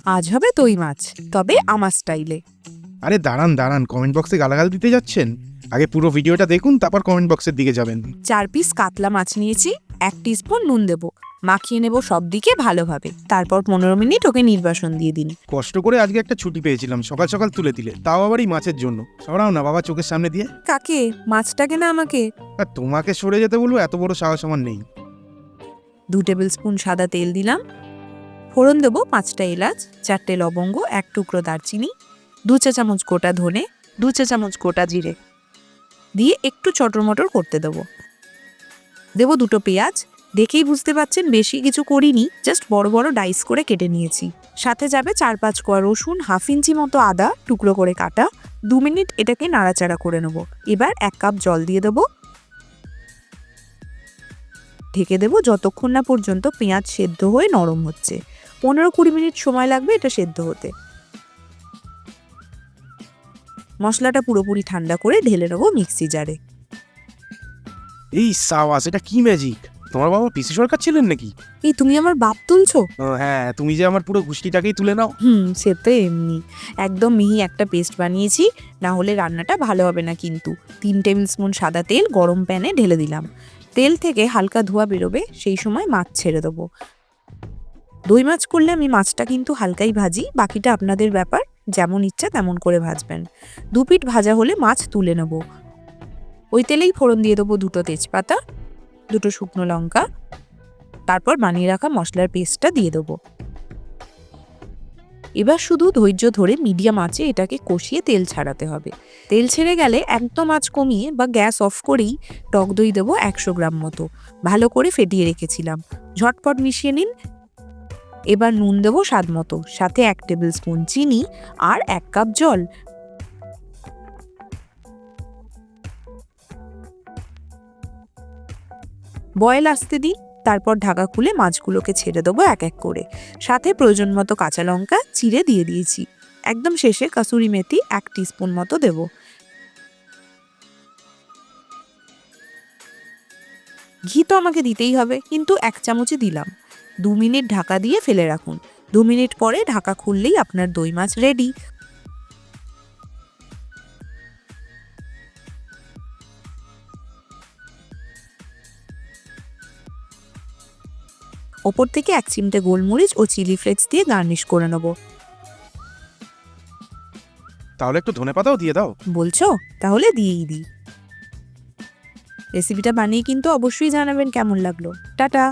আজ হবে দই মাছ, তবে আমার স্টাইলে। আরে দাঁড়ান দাঁড়ান, কমেন্ট বক্সে গালাগাল দিতে যাচ্ছেন? আগে পুরো ভিডিওটা দেখুন, তারপর কমেন্ট বক্সের দিকে যাবেন। 4 পিস কাতলা মাছ নিয়েছি, 1 টিস্পুন নুন দেব, মাখিয়ে নেব সব দিকে ভালোভাবে। তারপর 15 মিনিট ওকে নির্বাসন দিয়ে দিন। কষ্ট করে আজকে একটা ছুটি পেয়েছিলাম, সকাল সকাল তুলে দিলে, তাও আবার এই মাছের জন্য। সরাও না বাবা চোখের সামনে দিয়ে। কাকে? মাছটাকে না আমাকে? আর তোমাকে সরে যেতে বলবো, এত বড় সাহস আমার নেই। 2 টেবিল স্পুন সাদা তেল দিলাম। ফোড়ন দেবো 5টা এলাচ, 4টে লবঙ্গ, 1 টুকরো দারচিনি, 2 চা চামচ গোটা ধনে, 2 চা চামচ গোটা জিরে দিয়ে একটু চটরমটর করতে দেবো। দেবো 2টো পেঁয়াজ, দেখেই বুঝতে পাচ্ছেন বেশি কিছু করিনি, জাস্ট বড় বড় ডাইস করে কেটে নিয়েছি। সাথে যাবে 4-5 কোয়া রসুন, হাফ ইঞ্চি মতো আদা টুকরো করে কাটা। 2 মিনিট এটাকে নাড়াচাড়া করে নেব। এবার 1 কাপ জল দিয়ে দেবো, ঢেকে দেবো যতক্ষণ না পর্যন্ত পেঁয়াজ সেদ্ধ হয়ে নরম হচ্ছে। 15-20 মিনিট সময় লাগবে এটা সেদ্ধ হতে। মশলাটা পুরোপুরি ঠান্ডা করে ঢেলে নেবো মিক্সি জারে। এই সাওয়াস, এটা কি ম্যাজিক! তোমার বাবা পিসি সরকার ছিলেন নাকি? এই তুমি আমার বাপ তুলছো? হ্যাঁ, তুমি যে আমার পুরো গুষ্টিটাকেই তুলে নাও। সে তো এমনি। একদম মিহি একটা পেস্ট বানিয়েছি, না হলে রান্নাটা ভালো হবে না কিন্তু। 3 টেবিল স্পুন সাদা তেল গরম প্যানে ঢেলে দিলাম। তেল থেকে হালকা ধোঁয়া বেরোবে, সেই সময় মাছ ছেড়ে দেবো। দই মাছ করলে আমি মাছটা কিন্তু হালকাই ভাজি, বাকিটা আপনাদের ব্যাপার, যেমন ইচ্ছা তেমন করে ভাজবেন। 2 পিঠ ভাজা হলে মাছ তুলে নেব। ওই তেলেই ফোড়ন দিয়ে দেবো 2টো তেজপাতা, 2টো শুকনো লঙ্কা, তারপর বানিয়ে রাখা মশলার পেস্টটা দিয়ে দেবো। এবার শুধু ধৈর্য ধরে মিডিয়াম আঁচে এটাকে কষিয়ে তেল ছাড়াতে হবে। তেল ছেড়ে গেলে একদম আঁচ কমিয়ে বা গ্যাস অফ করেই টক দই দেবো 100 গ্রাম মতো, ভালো করে ফেটিয়ে রেখেছিলাম। ঝটপট মিশিয়ে নিন। এবার নুন দেবো স্বাদ মতো, সাথে 1 টেবিল স্পুন চিনি আর 1 কাপ জল। বয়েল আসতে দিই, তারপর ঢাকা খুলে মাছগুলোকে ছেড়ে দেবো এক এক করে। সাথে প্রয়োজন মতো কাঁচা লঙ্কা চিড়ে দিয়ে দিয়েছি। একদম শেষে কাসুরি মেথি 1 টিস্পুন মতো দেব। ঘি তো আমাকে দিতেই হবে, কিন্তু 1 চামচই দিলাম। 2 মিনিট ঢাকা দিয়ে ফেলে রাখুন। 2 মিনিট পরে ঢাকা খুললেই আপনার দই মাছ রেডি। ওপর থেকে 1 চিমটে গোলমরিচ ও চিলি ফ্লেক্স দিয়ে গার্নিশ করে নেব। তাহলে একটু ধনেপাতাও দিয়ে দাও। বলছো? তাহলে দিয়েই দিই। রেসিপিটা বানিয়ে কিন্তু অবশ্যই জানাবেন কেমন লাগলো। টাটা।